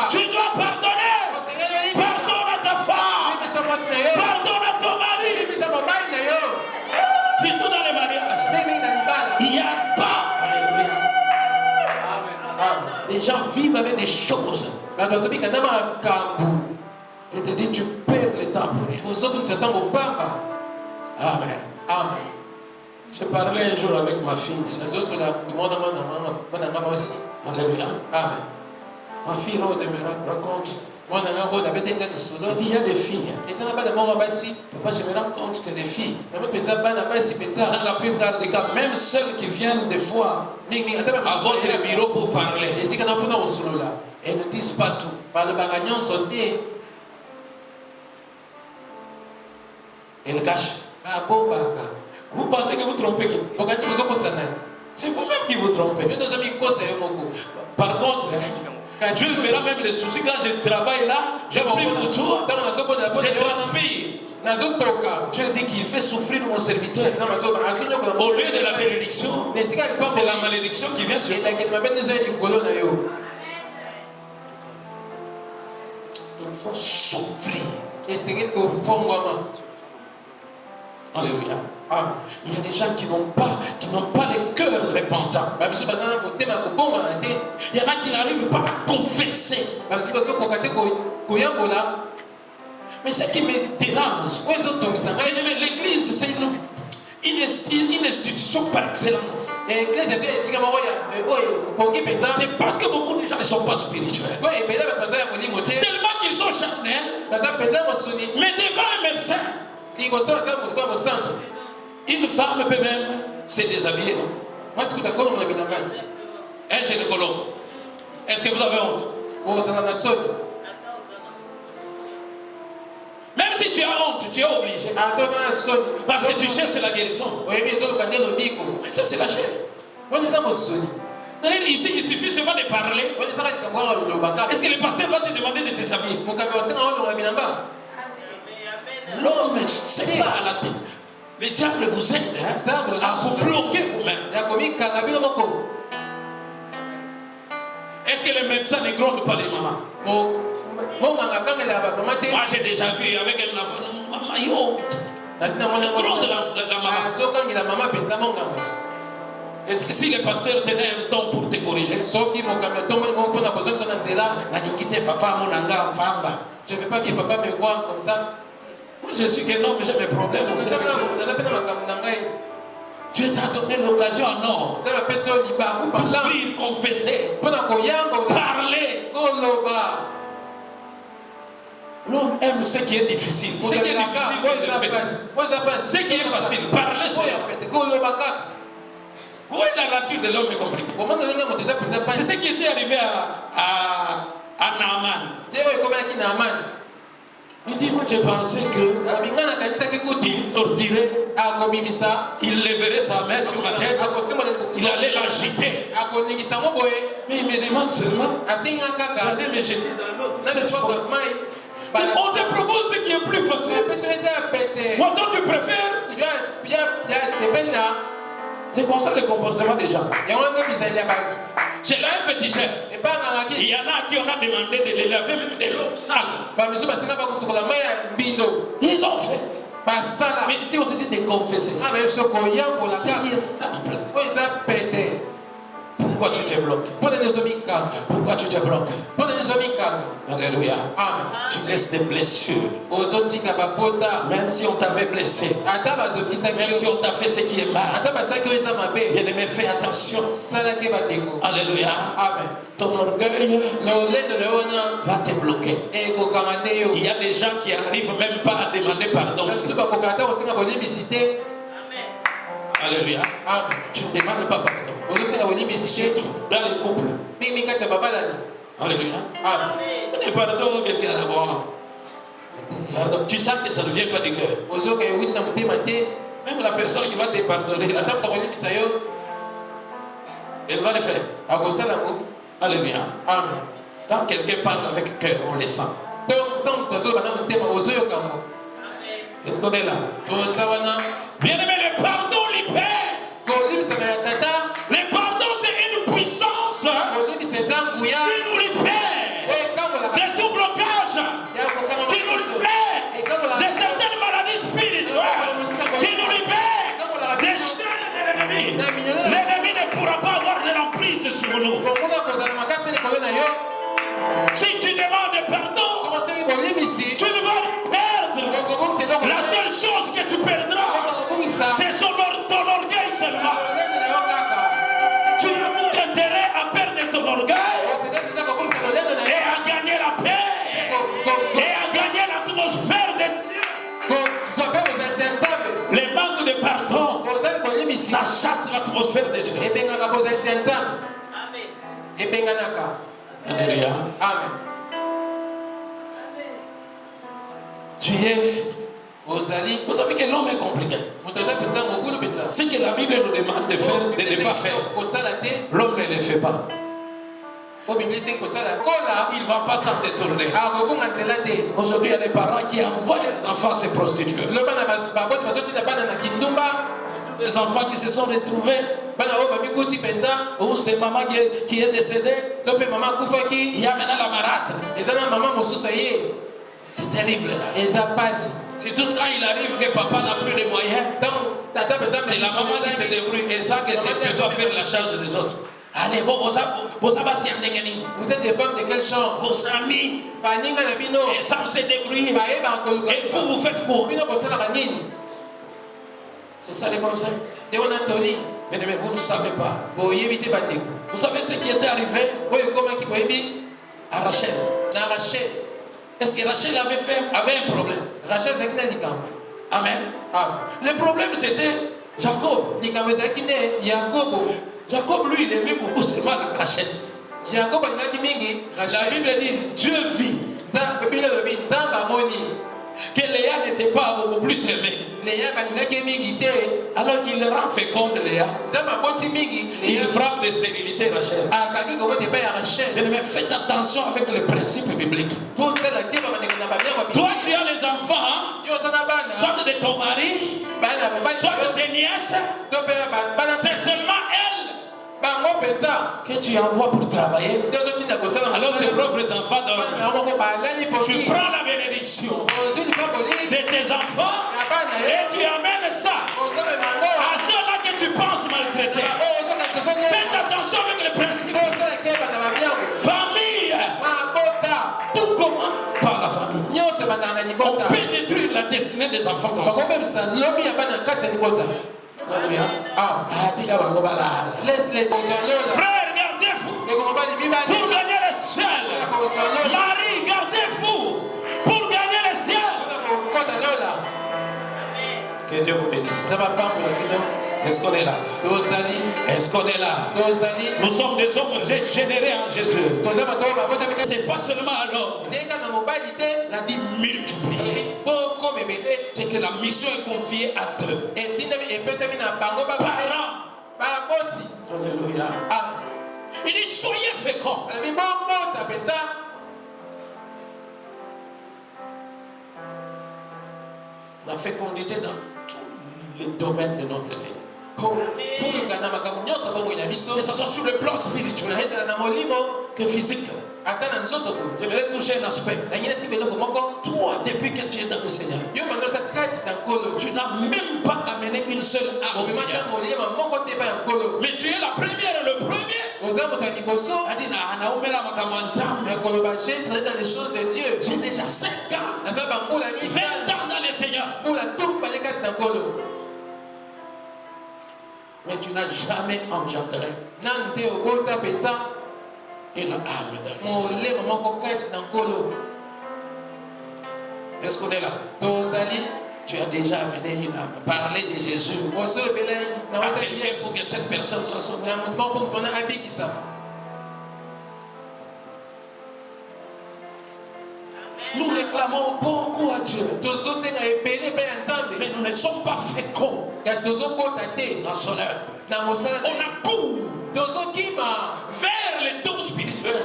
Tu dois pardonner. Pardonne à ta femme. Pardonne à ton mari. Il n'y a pas. Alléluia. Des gens vivent avec des choses. Je te dis, tu perds le temps pour rien. Amen. Amen. Je parlais un jour avec ma fille. Alléluia. Amen. Ma fille Rode me raconte. Il dit, il y a des filles. Papa, je me rends compte que les filles, dans la plupart des cas, même celles qui viennent des fois à votre bureau pour parler, elles ne disent pas tout. Elles cachent. Vous pensez que vous trompez qui? C'est vous-même qui vous trompez. Par contre, Dieu verra même les soucis quand je travaille là, je prie pour toi, je transpire. Dieu dit qu'il fait souffrir mon serviteur. Au lieu de la bénédiction, c'est la malédiction qui vient sur toi. Il faut souffrir. Alléluia. Il y a des gens qui n'ont pas le cœur repentant. Il y en a qui n'arrivent pas à confesser. Mais ce qui me dérange, l'église, c'est une institution par excellence. C'est parce que beaucoup de gens ne sont pas spirituels. Tellement qu'ils sont charnels. Mais devant un médecin, une femme peut même se déshabiller. Un gynécologue. Est-ce que vous avez honte? Même si tu as honte, tu es obligé. Parce que tu cherches la guérison. Mais ça, c'est la chair. D'ailleurs, ici, il suffit seulement de parler. Est-ce que le pasteur va te demander de te déshabiller? L'homme, c'est pas à la tête. Le diable vous aide à vous bloquer vous-même. Est-ce que les médecins ne grondent pas les mamans? Moi j'ai déjà vu avec un enfant, maman, yo, gronde la maman. Est-ce que si le pasteur tenait un temps pour te corriger? Je ne veux pas que papa me voie comme ça. Moi je suis qu'un homme, j'ai mes problèmes aussi. Dieu t'a donné l'occasion en or d'ouvrir, confesser, parler. L'homme aime ce qui est difficile. Ce qui est difficile, ce qui est facile, parler seulement. Où est la nature de l'homme est compris? C'est ce qui était arrivé à Naaman. Il dit, moi j'ai pensé qu'il sortirait, il lèverait sa main sur ma tête, il allait l'agiter. Mais il me demande seulement d'aller me jeter dans l'autre. On te propose ce qui est plus facile. Moi, toi, tu préfères. C'est comme ça le comportement des gens. J'ai là un féticheur. Il y en a à qui on a demandé de les laver même de l'eau sale. Ils ont fait. Mais si on te dit de confesser, c'est qui est simple. Pourquoi tu te bloques? Pourquoi tu te bloques? Alléluia. Amen. Tu laisses des blessures. Même si on t'avait blessé, même si on t'a fait ce qui est mal, bien-aimé, fais attention. Alléluia. Amen. Ton orgueil va te bloquer. Il y a des gens qui n'arrivent même pas à demander pardon. Alléluia. Amen. Tu ne demandes pas pardon. Surtout dans les couples. Alléluia. Amen. Pardon, quelqu'un d'abord. Pardon. Tu sens que ça ne vient pas du cœur. Même la personne qui va te pardonner, elle va le faire. Alléluia. Amen. Quand quelqu'un parle avec cœur, on le sent. Est-ce qu'on est là? Bien-aimé, le pardon libère. Le pardon, c'est une puissance qui nous libère de tout blocage, qui nous libère de certaines maladies spirituelles, qui nous libère des chaînes de l'ennemi. likolo. Si tu demandes pardon, tu ne vas perdre. La seule chose que tu perdras, c'est ton orgueil seulement. Tu as tout intérêt à perdre ton orgueil et à gagner la paix et à gagner l'atmosphère de les manques de pardon. Ça chasse l'atmosphère de Dieu. Alléluia. Amen. Tu es. Vous savez que l'homme est compliqué. Ce que la Bible nous demande de faire, de ne pas faire, l'homme ne le fait pas. Il ne va pas s'en détourner. Aujourd'hui, il y a des parents qui envoient les enfants se prostituer. Les enfants qui se sont retrouvés, ou c'est maman qui est décédée, il y a maintenant la marâtre. C'est terrible là. C'est tout ce quand il arrive que papa n'a plus de moyens. C'est la maman qui se débrouille et ça que je ne peux pas faire la charge des autres. Allez, vous êtes des femmes de quel genre? Vos amis. Ils savent se débrouiller. Et vous faites quoi? C'est ça les conseils. Mais vous ne savez pas. Vous savez ce qui était arrivé à Rachel? Est-ce que Rachel avait un problème? Amen. Le problème c'était Jacob. Jacob lui il aimait beaucoup seulement Rachel. La Bible dit Dieu vit que Léa n'était pas beaucoup plus aimée. Alors il rend féconde Léa. Il frappe de stérilité Rachel. Mais faites attention avec les principes bibliques. Toi tu as les enfants, soit de ton mari, soit de tes nièces. C'est seulement elle que tu envoies pour travailler. Alors tes propres enfants dorment. Tu prends la bénédiction de tes enfants et tu amènes ça à ceux-là que tu penses maltraiter. Faites attention avec les principes. Famille. Tout commence par la famille. On peut détruire la destinée des enfants comme ça. Laisse-les. Frère, gardez-vous pour gagner le ciel. Marie, gardez-vous pour gagner le ciel. Que Dieu vous bénisse. Est-ce qu'on est là? Est-ce qu'on est là? Nous sommes des hommes régénérés en Jésus. C'est pas seulement à l'homme. Il a dit multiplier. C'est que la mission est confiée à deux. Parents. Alléluia. Il dit soyez féconds. La fécondité dans tous les domaines de notre vie. Que ce soit sur le plan spirituel que physique. J'aimerais toucher un aspect. Toi, depuis que tu es dans le Seigneur, tu n'as même pas amené une seule âme au Seigneur. Mais tu es la première et le premier. J'ai déjà 5 ans, 20 ans dans le Seigneur. Mais tu n'as jamais engendré une âme dans le Seigneur. Est-ce qu'on est là? Tu as déjà amené une âme. Parler de Jésus à quelqu'un pour que cette personne soit sauvée. Nous réclamons beaucoup à Dieu. Mais nous ne sommes pas féconds dans son œuvre. On accourt vers les dons spirituels.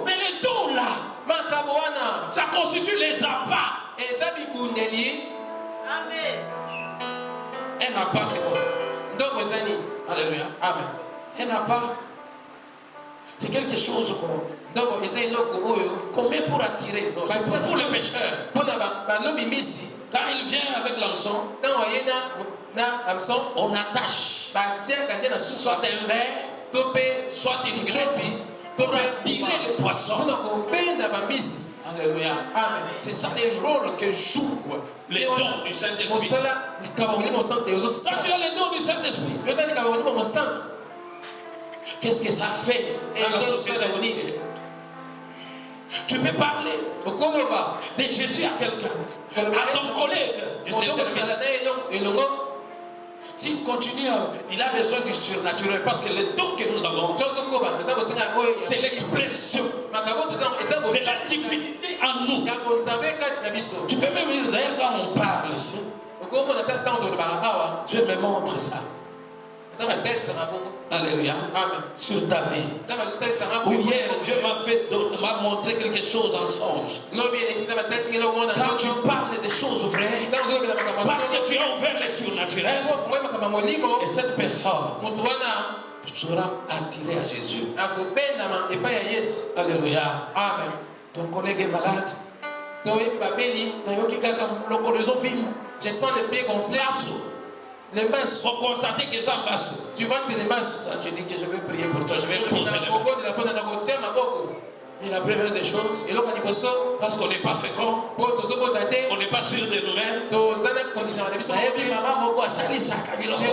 Mais les dons là, ça constitue les appâts. Un appât, c'est quoi? Alléluia. Amen. Un appât, c'est quelque chose qu'on met pour attirer, pour les pécheurs. Quand il vient avec l'hameçon, on attache soit un verre, soit une grève pour attirer les poissons. Alléluia. Amen. C'est ça les rôles que jouent les dons du Saint-Esprit. Quand tu as les dons du Saint-Esprit, qu'est-ce que ça fait dans la société? Tu peux parler de Jésus à quelqu'un, à ton collègue de service. S'il continue, il a besoin du surnaturel parce que les dons que nous avons, c'est l'expression de la divinité en nous. Tu peux même dire, d'ailleurs, quand on parle ici, je me montre ça. Alléluia. Amen. Sur ta vie. Où hier, Dieu m'a montré quelque chose en songe. Quand tu parles des choses vraies, parce que tu as ouvert les surnaturels, et cette personne sera attirée à Jésus. Alléluia. Amen. Ton collègue est malade. Je sens les pieds gonflés. Les mains. Pour constater que ça marche. Tu vois que c'est les mains. Tu dis que je vais prier pour toi, je vais poser les mains. Et la première des choses, parce qu'on n'est pas fécond, on n'est pas sûr de nous-mêmes. J'ai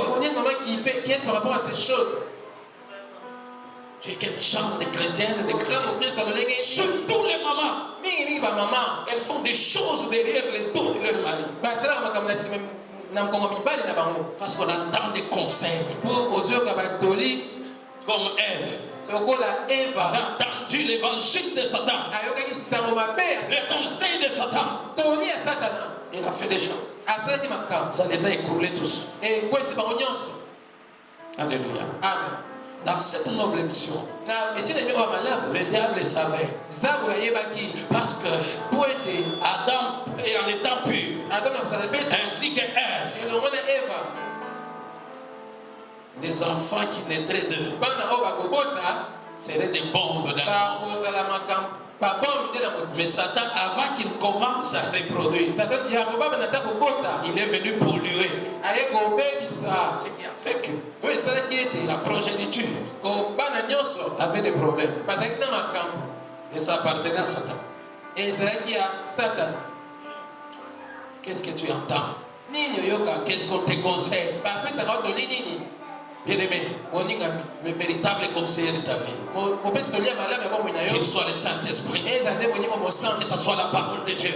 connu une maman qui aide par rapport à ces choses. Tu es quel genre de chrétienne, de chrétiens? Surtout les mamans. Elles font des choses derrière les dos de leur mari. Parce qu'on entend des conseils. Comme Ève avait entendu l'évangile de Satan. Le conseil de Satan. Il a fait des choses. Ça les a écroulés tous. Alléluia. Amen. Dans cette noble mission, le diable savait. Parce que Adam, en étant pur, ainsi que Ève, les enfants qui naîtraient d'eux seraient des bombes dans mais Satan, avant qu'il commence à reproduire, il est venu polluer. Ce qui a fait que la progéniture avait des problèmes. Et ça appartenait à Satan. Qu'est-ce que tu entends? Qu'est-ce qu'on te conseille? Bien-aimé, le véritable conseiller de ta vie, qu'il soit le Saint-Esprit, que ce soit la parole de Dieu,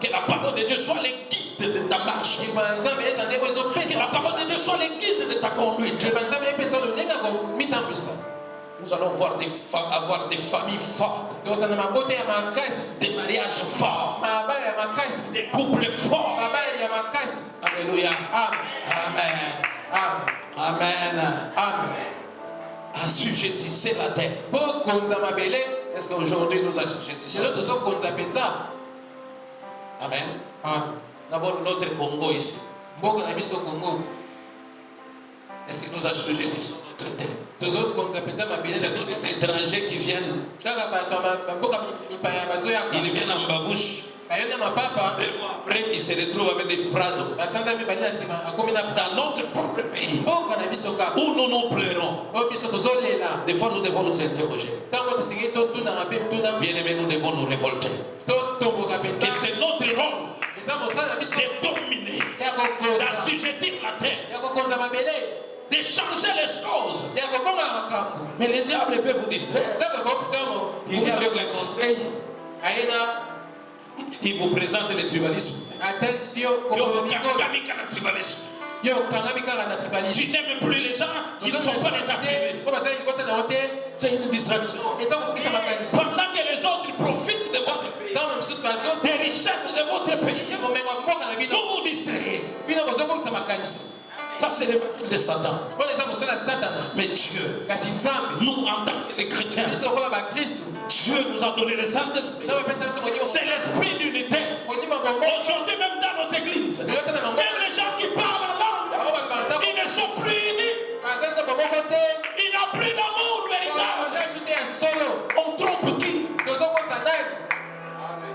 que la parole de Dieu soit le guide de ta marche, que la parole de Dieu soit le guide de ta conduite. Nous allons avoir des familles fortes, des mariages forts, des couples forts. Alléluia. Amen. Amen. Amen. Assujettissez la terre. Est-ce qu'aujourd'hui nous assujettissons? Amen. D'abord notre Congo ici. Est-ce que nous assujettissons notre terre? Ces étrangers qui viennent, ils viennent en babouche. Après, ils se retrouvent avec des prados. Dans notre propre pays, où nous nous pleurons, des fois nous devons nous interroger. Bien aimés, nous devons nous révolter. Et c'est notre rôle de dominer, d'assujettir la terre, de changer les choses. Mais le diable peut vous distraire. Il vient avec les conseils. Il vous présente le tribalisme. Tu n'aimes plus les gens qui ne sont pas de ta tribu. C'est une distraction. Pendant que les autres profitent de votre pays, des richesses de votre pays, vous vous distrayez. Ça, c'est le bâtiment de Satan. Mais Dieu, nous, en tant que les chrétiens, Dieu nous a donné le Saint-Esprit. C'est l'esprit d'unité. Aujourd'hui, même dans nos églises, même les gens qui parlent en langue, ils ne sont plus unis. Il n'y a plus d'amour véritable. On trompe qui?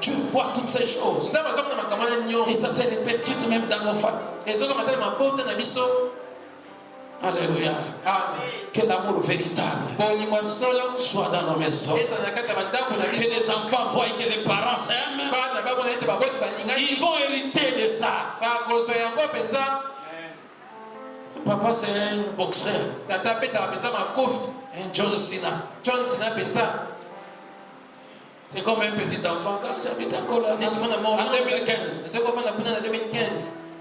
Tu vois toutes ces choses. Et ça se répète même dans nos familles. Alléluia. Amen. Que l'amour véritable soit dans nos maisons. Que les enfants voient que les parents s'aiment. Ils vont hériter de ça. Papa, c'est un boxeur. Un John Cena. C'est comme un petit enfant quand j'habitais encore là. En 2015.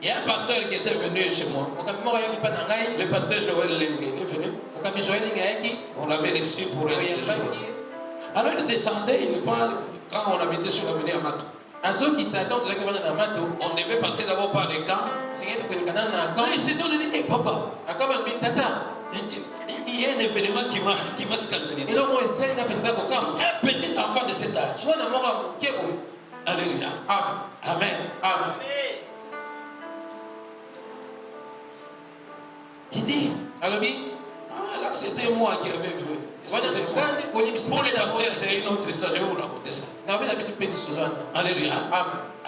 Il y a un pasteur qui était venu chez moi. Le pasteur Joël Lengue, il est venu. On l'avait reçu pour un séjour. Alors il descendait, quand on habitait sur l'avenue Amato. On devait passer d'abord par les camps. Quand il s'est dit, on dit, hé papa, il y a un événement qui m'a scandalisé. Un petit enfant de cet âge. Alléluia. Amen. Amen. Il dit, là c'était moi qui avais vu. Pour les pasteurs, c'est une autre histoire. Je vais vous raconter ça. Alléluia.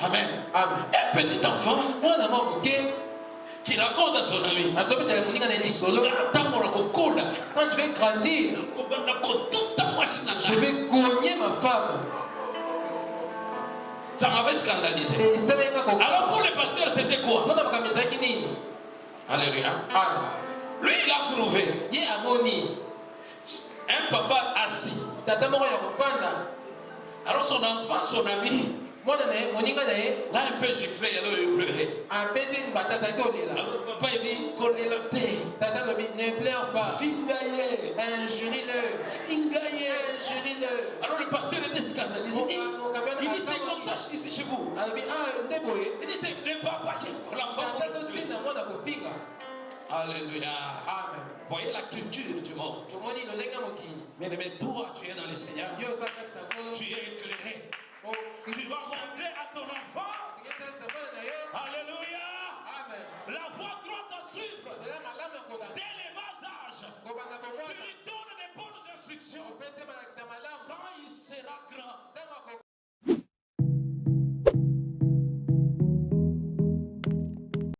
Amen. Un petit enfant qui raconte à son ami. Quand je vais grandir, je vais cogner ma femme. Ça m'avait scandalisé. Alors pour les pasteurs, c'était quoi? Alléluia. Lui, il a trouvé un papa assis. Alors son enfant, son ami, là un peu giflé, alors il pleurait. Alors le papa il dit, ne pleure pas. Fingaye. Injurie-le. Injurie-le. Alors le pasteur était scandalisé. Il dit, c'est comme ça ici chez vous. Il dit, c'est le papa qui est l'enfant. Alléluia. Amen. Voyez la culture du monde. Mais toi, tu es dans le Seigneur. Tu es éclairé. Tu vas montrer à ton enfant. Alléluia. Amen. La voie droite à suivre. Dès les bas âges. Tu lui donnes des bonnes instructions. Quand il sera grand,